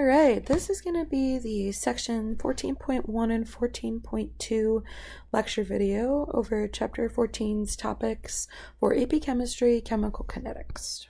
Alright, this is going to be the section 14.1 and 14.2 lecture video over chapter 14's topics for AP Chemistry, Chemical Kinetics.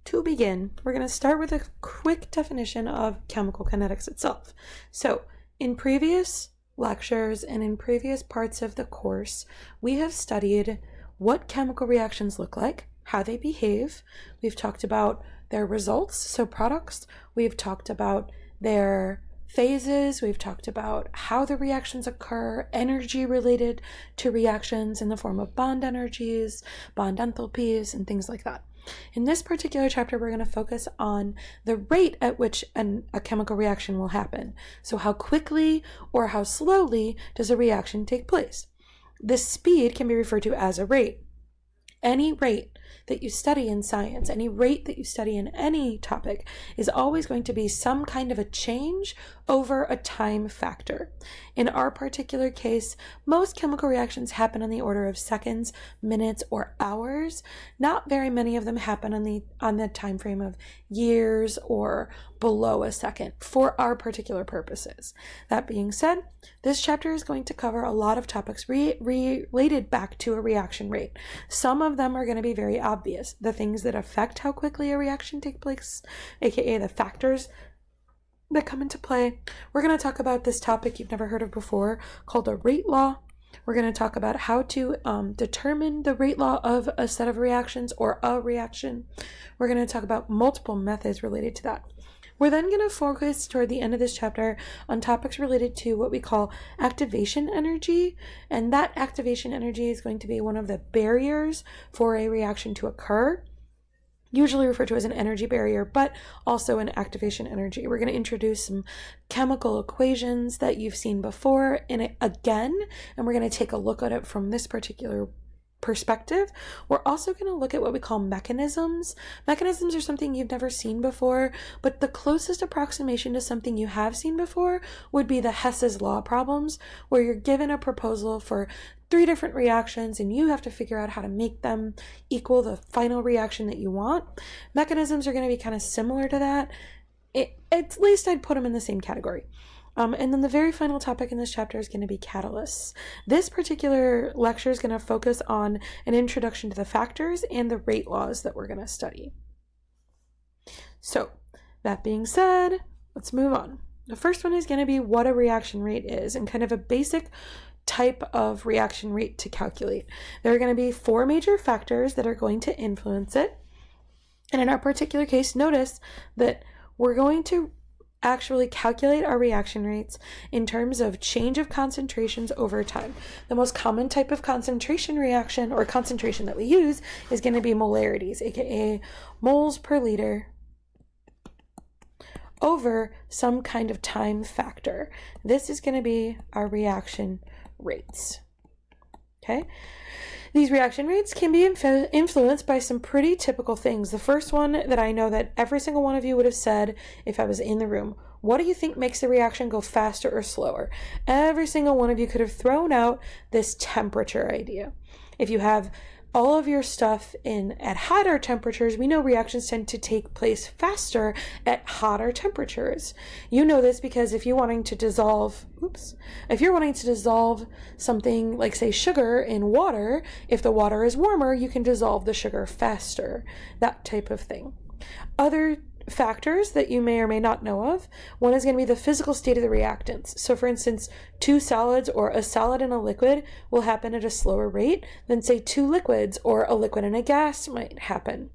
To begin, we're going to start with a quick definition of chemical kinetics itself. So, in previous lectures and in previous parts of the course, we have studied what chemical reactions look like, how they behave. We've talked about their results, so products. We've talked about their phases. We've talked about how the reactions occur, energy related to reactions in the form of bond energies, bond enthalpies, and things like that. In this particular chapter, we're going to focus on the rate at which a chemical reaction will happen. So how quickly or how slowly does a reaction take place? This speed can be referred to as a rate. Any rate that you study in science, any rate that you study in any topic is always going to be some kind of a change over a time factor. In our particular case, most chemical reactions happen on the order of seconds, minutes, or hours. Not very many of them happen on the time frame of years or below a second for our particular purposes. That being said, this chapter is going to cover a lot of topics related back to a reaction rate. Some of them are going to be very obvious. The things that affect how quickly a reaction takes place, aka the factors that come into play. We're going to talk about this topic you've never heard of before called a rate law. We're going to talk about how to determine the rate law of a set of reactions or a reaction. We're going to talk about multiple methods related to that. We're then going to focus toward the end of this chapter on topics related to what we call activation energy, and that activation energy is going to be one of the barriers for a reaction to occur, usually referred to as an energy barrier, but also an activation energy. We're going to introduce some chemical equations that you've seen before again, and we're going to take a look at it from this particular perspective. We're also going to look at what we call mechanisms. Mechanisms are something you've never seen before, but the closest approximation to something you have seen before would be the Hess's law problems, where you're given a proposal for 3 different reactions and you have to figure out how to make them equal the final reaction that you want. Mechanisms are going to be kind of similar to that. At least I'd put them in the same category. And then the very final topic in this chapter is going to be catalysts. This particular lecture is going to focus on an introduction to the factors and the rate laws that we're going to study. So, that being said, let's move on. The first one is going to be what a reaction rate is and kind of a basic type of reaction rate to calculate. There are going to be 4 major factors that are going to influence it. And in our particular case, notice that we're going to actually calculate our reaction rates in terms of change of concentrations over time. The most common type of concentration reaction or concentration that we use is going to be molarities, aka moles per liter, over some kind of time factor. This is going to be our reaction rates. Okay? These reaction rates can be influenced by some pretty typical things. The first one that I know that every single one of you would have said if I was in the room, what do you think makes the reaction go faster or slower? Every single one of you could have thrown out this temperature idea. If you have all of your stuff at hotter temperatures, we know reactions tend to take place faster at hotter temperatures. You know this because if you're wanting to dissolve something like, say, sugar in water, if the water is warmer, you can dissolve the sugar faster, that type of thing. Other factors that you may or may not know of, one is going to be the physical state of the reactants. So for instance, 2 solids or a solid and a liquid will happen at a slower rate than, say, 2 liquids or a liquid and a gas might happen.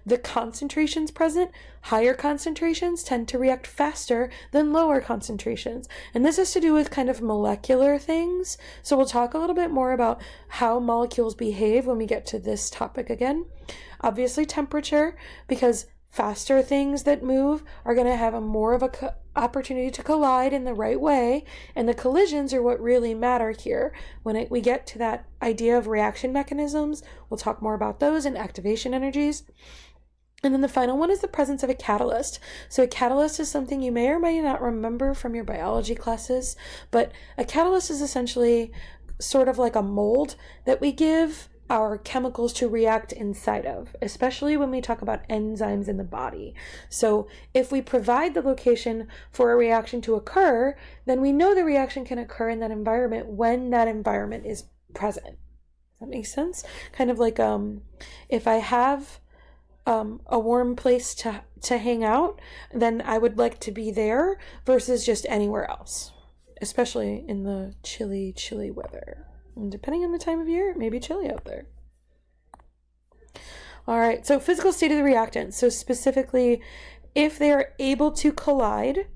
The concentrations present, higher concentrations tend to react faster than lower concentrations. And this has to do with kind of molecular things. So we'll talk a little bit more about how molecules behave when we get to this topic again. Obviously temperature, because faster things that move are going to have more of a opportunity to collide in the right way, and the collisions are what really matter here. When we get to that idea of reaction mechanisms, we'll talk more about those and activation energies. And then the final one is the presence of a catalyst. So a catalyst is something you may or may not remember from your biology classes, but a catalyst is essentially sort of like a mold that we give our chemicals to react inside of, especially when we talk about enzymes in the body. So if we provide the location for a reaction to occur, then we know the reaction can occur in that environment when that environment is present. Does that make sense? Kind of like if I have a warm place to hang out, then I would like to be there versus just anywhere else, especially in the chilly weather. And depending on the time of year, it may be chilly out there. All right, so physical state of the reactant. So specifically, if they are able to collide,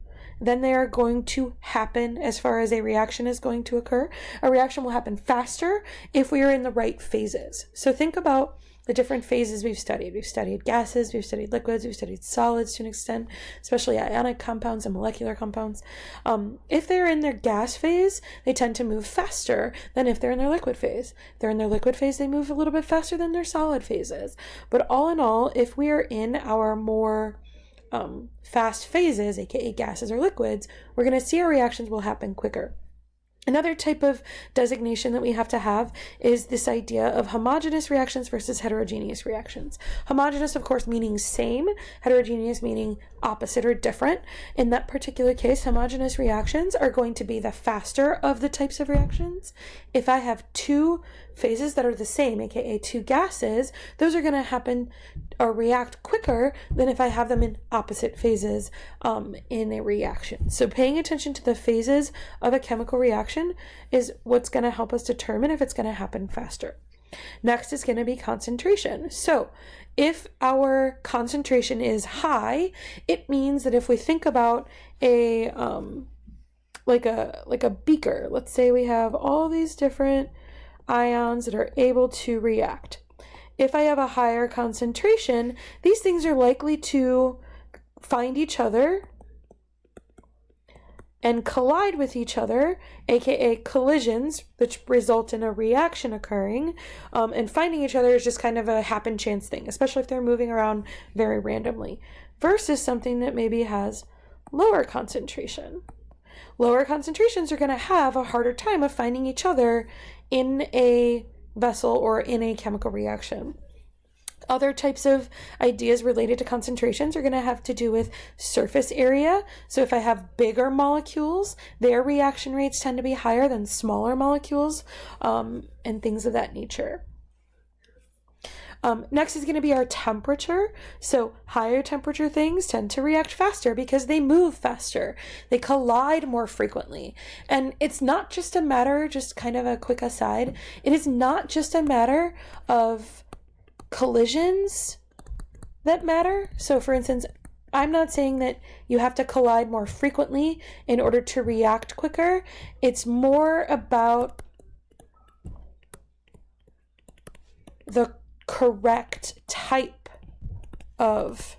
then they are going to happen as far as a reaction is going to occur. A reaction will happen faster if we are in the right phases. So think about the different phases we've studied. We've studied gases, we've studied liquids, we've studied solids to an extent, especially ionic compounds and molecular compounds. If they're in their gas phase, they tend to move faster than if they're in their liquid phase. If they're in their liquid phase, they move a little bit faster than their solid phases. But all in all, if we are in our more fast phases, aka gases or liquids, we're going to see our reactions will happen quicker. Another type of designation that we have to have is this idea of homogeneous reactions versus heterogeneous reactions. Homogeneous, of course, meaning same, heterogeneous meaning opposite or different. In that particular case, homogeneous reactions are going to be the faster of the types of reactions. If I have two phases that are the same, aka two gases, those are going to happen or react quicker than if I have them in opposite phases in a reaction. So paying attention to the phases of a chemical reaction is what's going to help us determine if it's going to happen faster. Next is going to be concentration. So if our concentration is high, it means that if we think about a like a beaker, let's say we have all these different ions that are able to react. If I have a higher concentration, these things are likely to find each other and collide with each other, aka collisions, which result in a reaction occurring, and finding each other is just kind of a happen chance thing, especially if they're moving around very randomly, versus something that maybe has lower concentration. Lower concentrations are going to have a harder time of finding each other in a vessel or in a chemical reaction. Other types of ideas related to concentrations are going to have to do with surface area. So if I have bigger molecules, their reaction rates tend to be higher than smaller molecules, and things of that nature. Next is going to be our temperature. So higher temperature things tend to react faster because they move faster. They collide more frequently. And it's not just a matter, just kind of a quick aside, it is not just a matter of collisions that matter. So for instance, I'm not saying that you have to collide more frequently in order to react quicker. It's more about the correct type of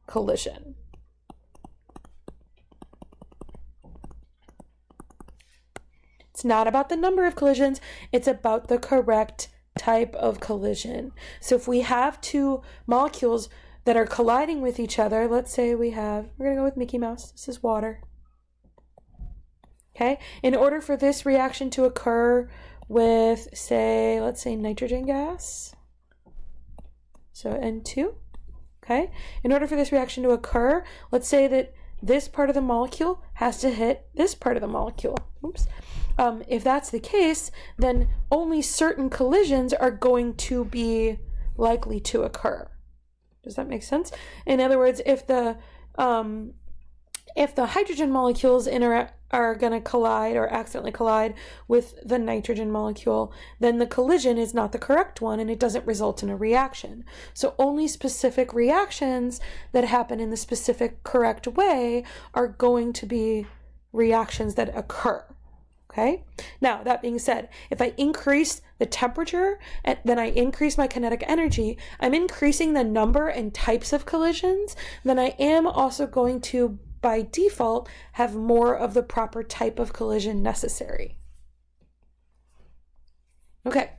collision. It's not about the number of collisions, it's about the correct type of collision. So if we have two molecules that are colliding with each other, let's say we're going to go with Mickey Mouse, this is water. Okay, in order for this reaction to occur with, let's say nitrogen gas, so N2, okay? In order for this reaction to occur, let's say that this part of the molecule has to hit this part of the molecule. Oops. If that's the case, then only certain collisions are going to be likely to occur. Does that make sense? In other words, if the hydrogen molecules are going to collide or accidentally collide with the nitrogen molecule, then the collision is not the correct one and it doesn't result in a reaction. So only specific reactions that happen in the specific correct way are going to be reactions that occur. Okay? Now, that being said, if I increase the temperature and then I increase my kinetic energy, I'm increasing the number and types of collisions, then I am also going to, by default, have more of the proper type of collision necessary. Okay,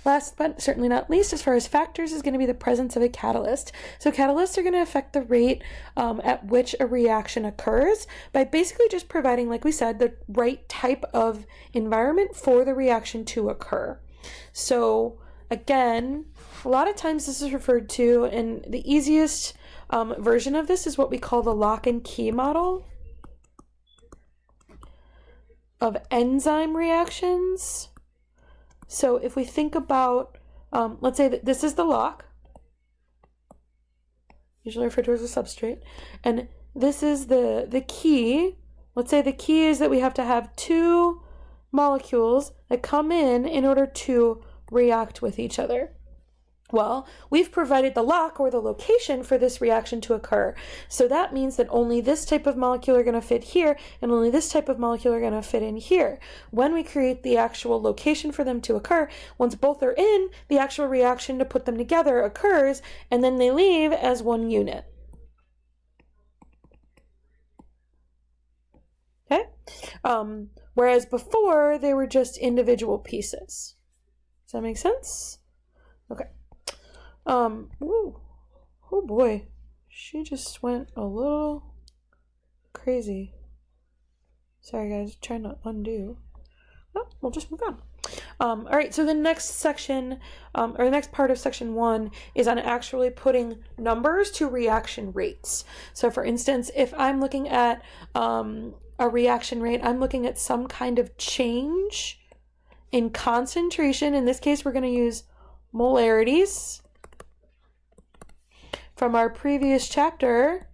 last but certainly not least, as far as factors, is going to be the presence of a catalyst. So catalysts are going to affect the rate at which a reaction occurs by basically just providing, like we said, the right type of environment for the reaction to occur. So Again, a lot of times this is referred to, and the easiest version of this is what we call the lock and key model of enzyme reactions. So if we think about, let's say that this is the lock, usually referred to as a substrate, and this is the key. Let's say the key is that we have to have two molecules that come in order to react with each other. Well, we've provided the lock or the location for this reaction to occur. So that means that only this type of molecule are going to fit here and only this type of molecule are going to fit in here. When we create the actual location for them to occur, once both are in, the actual reaction to put them together occurs, and then they leave as one unit. Okay? Whereas before, they were just individual pieces. Does that make sense? Okay. Ooh. Oh boy. She just went a little crazy. Sorry guys, trying to undo. Oh, we'll just move on. All right, so the next section, or the next part of section 1 is on actually putting numbers to reaction rates. So for instance, if I'm looking at a reaction rate, I'm looking at some kind of change in concentration. In this case, we're going to use molarities from our previous chapter.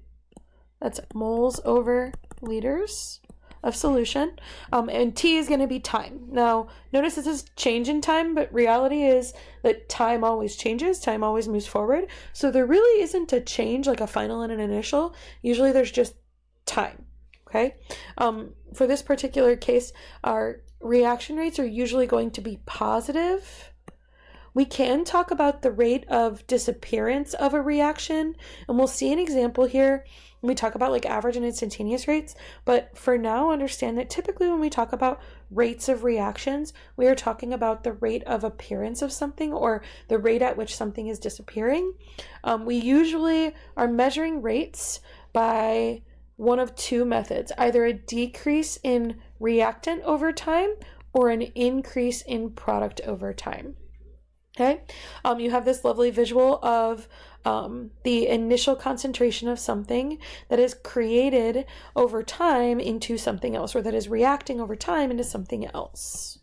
That's moles over liters of solution. And T is going to be time. Now, notice this is change in time, but reality is that time always changes. Time always moves forward. So there really isn't a change like a final and an initial. Usually there's just time. Okay? For this particular case, our reaction rates are usually going to be positive. We can talk about the rate of disappearance of a reaction, and we'll see an example here when we talk about like average and instantaneous rates. But for now, understand that typically when we talk about rates of reactions, we are talking about the rate of appearance of something or the rate at which something is disappearing. We usually are measuring rates by one of two methods, either a decrease in reactant over time or an increase in product over time. Okay, you have this lovely visual of the initial concentration of something that is created over time into something else, or that is reacting over time into something else.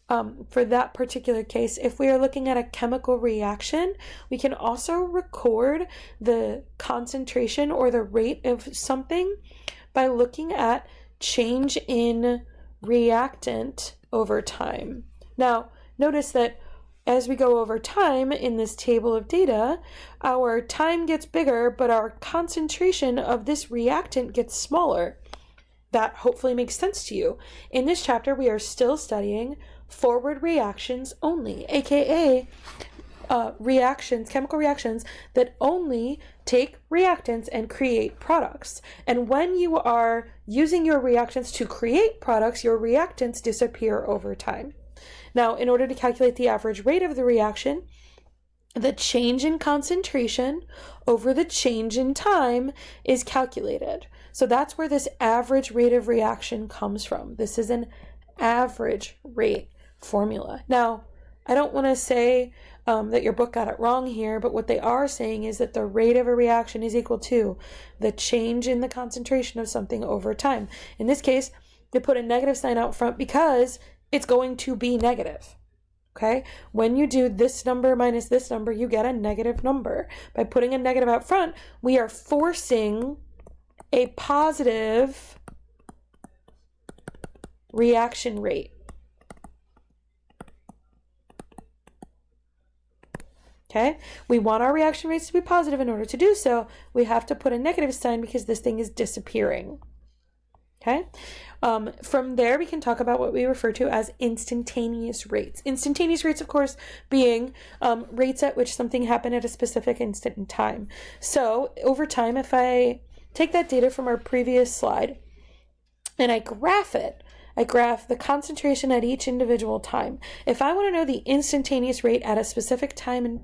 For that particular case, if we are looking at a chemical reaction, we can also record the concentration or the rate of something by looking at change in reactant over time. Now, notice that as we go over time in this table of data, our time gets bigger, but our concentration of this reactant gets smaller. That hopefully makes sense to you. In this chapter, we are still studying forward reactions only, aka chemical reactions that only take reactants and create products. And when you are using your reactants to create products, your reactants disappear over time. Now, in order to calculate the average rate of the reaction, the change in concentration over the change in time is calculated. So that's where this average rate of reaction comes from. This is an average rate formula. Now, I don't want to say that your book got it wrong here, but what they are saying is that the rate of a reaction is equal to the change in the concentration of something over time. In this case, they put a negative sign out front because it's going to be negative. Okay? When you do this number minus this number, you get a negative number. By putting a negative out front, we are forcing a positive reaction rate. Okay? We want our reaction rates to be positive. In order to do so, we have to put a negative sign because this thing is disappearing. Okay? From there, we can talk about what we refer to as instantaneous rates. Instantaneous rates, of course, being rates at which something happened at a specific instant in time. So, over time, if I take that data from our previous slide and I graph it, I graph the concentration at each individual time. If I want to know the instantaneous rate at a specific time and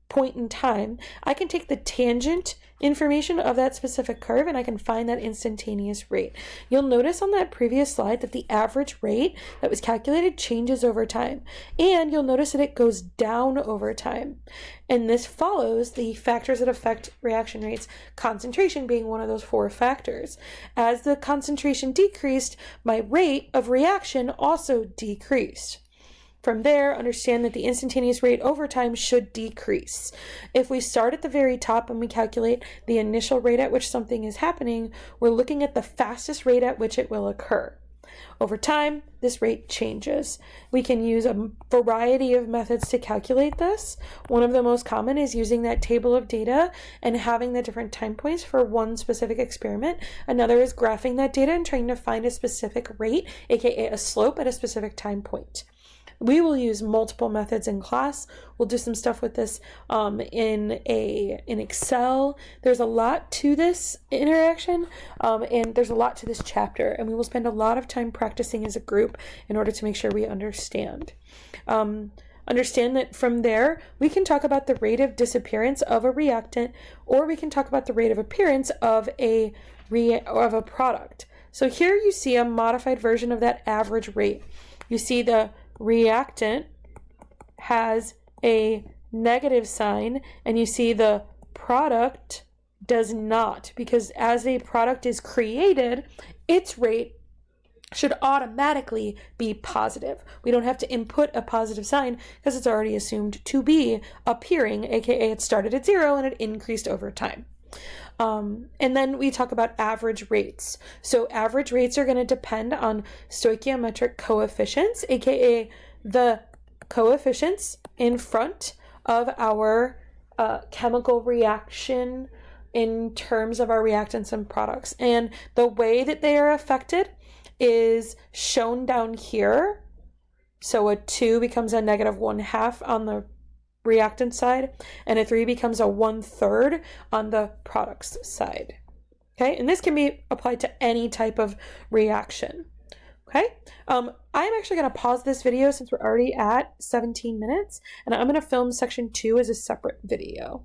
point in time, I can take the tangent information of that specific curve, and I can find that instantaneous rate. You'll notice on that previous slide that the average rate that was calculated changes over time, and you'll notice that it goes down over time. And this follows the factors that affect reaction rates, concentration being one of those 4 factors. As the concentration decreased, my rate of reaction also decreased. From there, understand that the instantaneous rate over time should decrease. If we start at the very top and we calculate the initial rate at which something is happening, we're looking at the fastest rate at which it will occur. Over time, this rate changes. We can use a variety of methods to calculate this. One of the most common is using that table of data and having the different time points for one specific experiment. Another is graphing that data and trying to find a specific rate, aka a slope at a specific time point. We will use multiple methods in class. We'll do some stuff with this in Excel. There's a lot to this interaction, and there's a lot to this chapter, and we will spend a lot of time practicing as a group in order to make sure we understand. Understand that from there, we can talk about the rate of disappearance of a reactant, or we can talk about the rate of appearance of a product. So here you see a modified version of that average rate. You see the reactant has a negative sign, and you see the product does not, because as a product is created, its rate should automatically be positive. We don't have to input a positive sign because it's already assumed to be appearing, aka it started at 0 and it increased over time. And then we talk about average rates. So average rates are going to depend on stoichiometric coefficients, aka the coefficients in front of our chemical reaction in terms of our reactants and products. And the way that they are affected is shown down here. So a 2 becomes a negative 1/2 on the reactant side, and a 3 becomes a 1/3 on the products side. Okay, and this can be applied to any type of reaction. Okay, I'm actually going to pause this video since we're already at 17 minutes, and I'm going to film section 2 as a separate video.